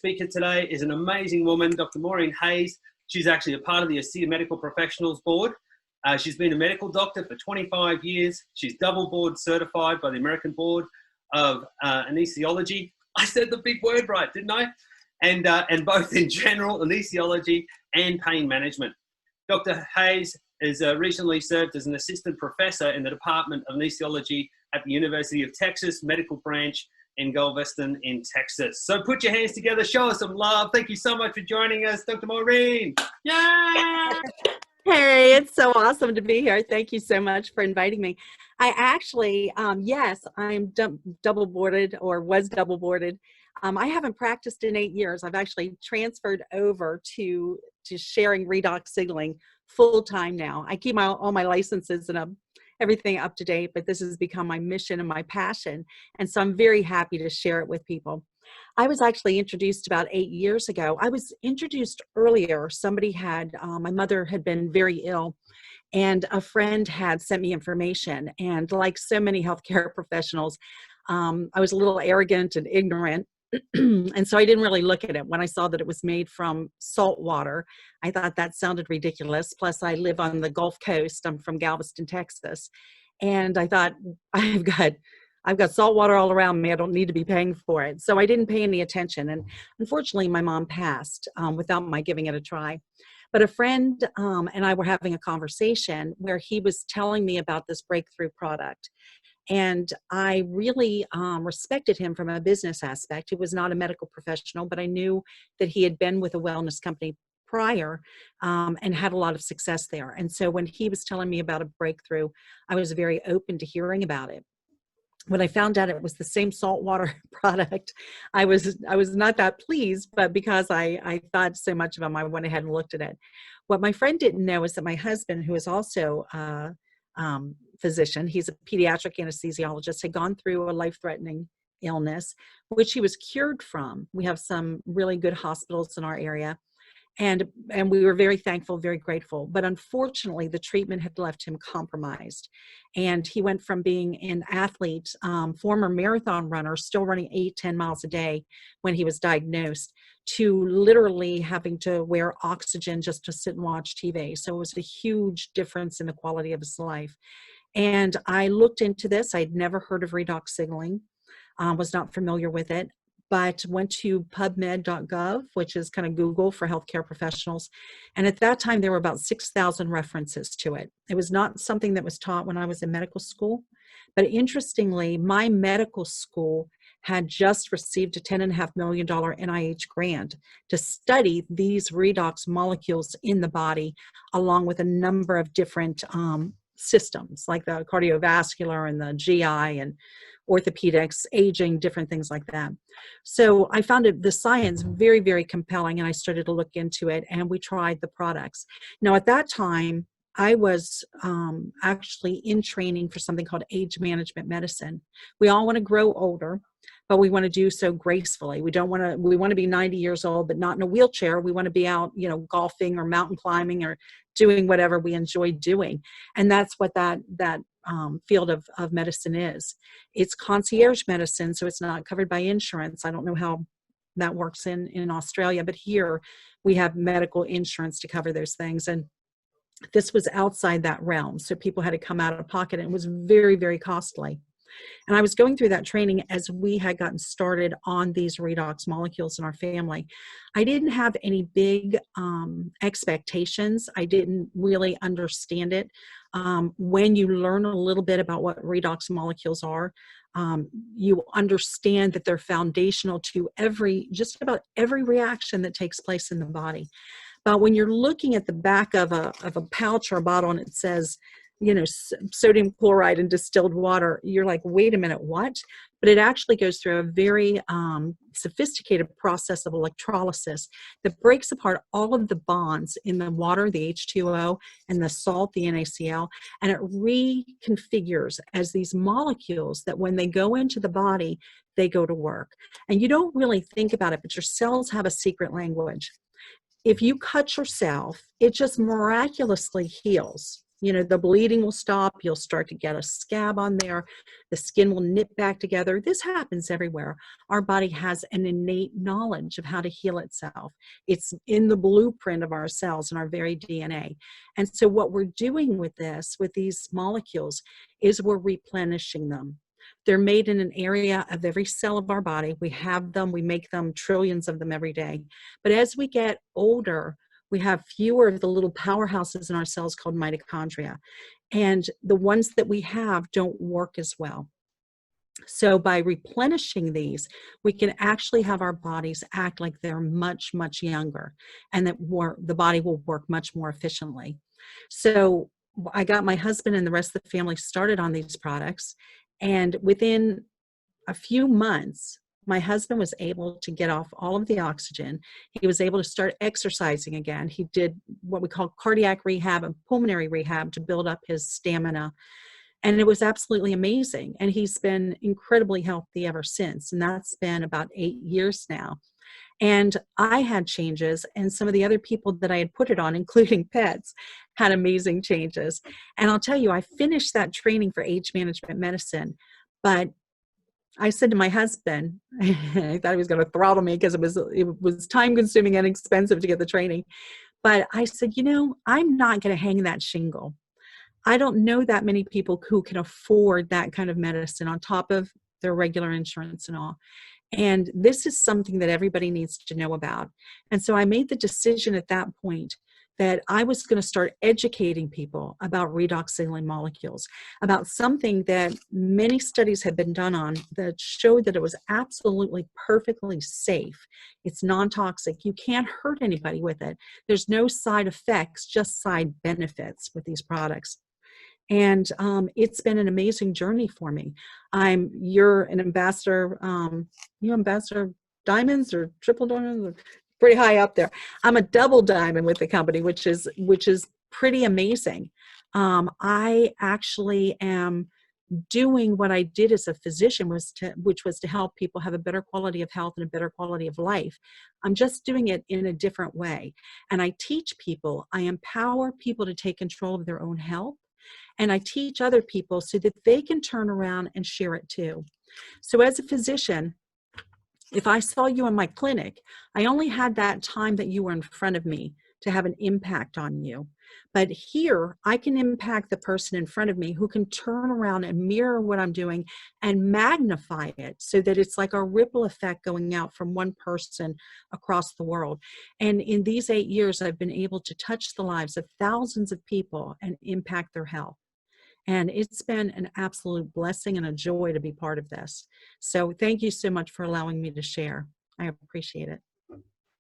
speaker today is an amazing woman, Dr. Maureen Hayes. She's actually a part of the ASEA Medical Professionals Board. She's been a medical doctor for 25 years. She's double board certified by the American Board of Anesthesiology. I said the big word right, didn't I? And both in general anesthesiology and pain management. Dr. Hayes has recently served as an assistant professor in the Department of Anesthesiology at the University of Texas Medical Branch in Galveston in Texas. So put your hands together, show us some love. Thank you so much for joining us, Dr. Maureen. Yay! Hey, it's so awesome to be here. Thank you so much for inviting me. I actually, yes, I'm double boarded or was double boarded. I haven't practiced in 8 years. I've actually transferred over to sharing redox signaling full time now. I keep all my licenses and everything up to date, but this has become my mission and my passion. And so I'm very happy to share it with people. I was actually introduced about 8 years ago. I was introduced earlier. Somebody had, my mother had been very ill, and a friend had sent me information. And like so many healthcare professionals, I was a little arrogant and ignorant. And so I didn't really look at it. When I saw that it was made from salt water, I thought that sounded ridiculous. Plus, I live on the Gulf Coast. I'm from Galveston, Texas. And I thought, I've got salt water all around me. I don't need to be paying for it. So I didn't pay any attention. And unfortunately, my mom passed without my giving it a try. But a friend and I were having a conversation where he was telling me about this breakthrough product. And I really respected him from a business aspect. He was not a medical professional, but I knew that he had been with a wellness company prior and had a lot of success there. And so when he was telling me about a breakthrough, I was very open to hearing about it. When I found out it was the same saltwater product, I was not that pleased, but because I thought so much of him, I went ahead and looked at it. What my friend didn't know is that my husband, who is also physician, he's a pediatric anesthesiologist, had gone through a life-threatening illness, which he was cured from. We have some really good hospitals in our area. And we were very thankful, very grateful. But unfortunately, the treatment had left him compromised. And he went from being an athlete, former marathon runner, still running 8-10 miles a day when he was diagnosed, to literally having to wear oxygen just to sit and watch TV. So it was a huge difference in the quality of his life. And I looked into this. I'd never heard of redox signaling, was not familiar with it, but went to pubmed.gov, which is kind of Google for healthcare professionals. And at that time, there were about 6,000 references to it. It was not something that was taught when I was in medical school. But interestingly, my medical school had just received a $10.5 million NIH grant to study these redox molecules in the body, along with a number of different systems like the cardiovascular and the GI and orthopedics, aging, different things like that. So I found the science very, very compelling, and I started to look into it, and we tried the products. Now, at that time, I was actually in training for something called age management medicine. We all want to grow older, but we want to do so gracefully. We want to be 90 years old, but not in a wheelchair. We want to be out, golfing or mountain climbing or doing whatever we enjoy doing. And that's what that field of medicine is. It's concierge medicine, so it's not covered by insurance. I don't know how that works in Australia, but here we have medical insurance to cover those things. And this was outside that realm. So people had to come out of pocket, and it was very, very costly. And I was going through that training as we had gotten started on these redox molecules in our family. I didn't have any big expectations. I didn't really understand it. When you learn a little bit about what redox molecules are, you understand that they're foundational to just about every reaction that takes place in the body. But when you're looking at the back of a pouch or a bottle and it says, sodium chloride and distilled water, you're like, wait a minute, what? But it actually goes through a very sophisticated process of electrolysis that breaks apart all of the bonds in the water, the H2O, and the salt, the NaCl, and it reconfigures as these molecules that when they go into the body, they go to work. And you don't really think about it, but your cells have a secret language. If you cut yourself, it just miraculously heals. You know, the bleeding will stop. You'll start to get a scab on there. The skin will knit back together. This happens everywhere. Our body has an innate knowledge of how to heal itself. It's in the blueprint of our cells and our very DNA. And so what we're doing with this, with these molecules, is we're replenishing them. They're made in an area of every cell of our body. We have them, we make them, trillions of them every day. But as we get older, we have fewer of the little powerhouses in our cells called mitochondria. And the ones that we have don't work as well. So by replenishing these, we can actually have our bodies act like they're much, much younger, and that the body will work much more efficiently. So I got my husband and the rest of the family started on these products. And within a few months, my husband was able to get off all of the oxygen. He was able to start exercising again. He did what we call cardiac rehab and pulmonary rehab to build up his stamina. And it was absolutely amazing. And he's been incredibly healthy ever since. And that's been about 8 years now. And I had changes, and some of the other people that I had put it on, including pets, had amazing changes. And I'll tell you, I finished that training for age management medicine, but I said to my husband, I thought he was going to throttle me because it was time consuming and expensive to get the training. But I said, you know, I'm not going to hang that shingle. I don't know that many people who can afford that kind of medicine on top of their regular insurance and all. And this is something that everybody needs to know about. And so I made the decision at that point that I was going to start educating people about redox signaling molecules, about something that many studies have been done on that showed that it was absolutely perfectly safe. It's non-toxic. You can't hurt anybody with it. There's no side effects, just side benefits with these products. And it's been an amazing journey for me. You're an ambassador, you ambassador diamonds or triple diamonds, or pretty high up there. I'm a double diamond with the company, which is pretty amazing. I actually am doing what I did as a physician, which was to help people have a better quality of health and a better quality of life. I'm just doing it in a different way. And I teach people, I empower people to take control of their own health. And I teach other people so that they can turn around and share it too. So as a physician, if I saw you in my clinic, I only had that time that you were in front of me to have an impact on you. But here, I can impact the person in front of me who can turn around and mirror what I'm doing and magnify it so that it's like a ripple effect going out from one person across the world. And in these 8 years, I've been able to touch the lives of thousands of people and impact their health. And it's been an absolute blessing and a joy to be part of this. So thank you so much for allowing me to share. I appreciate it.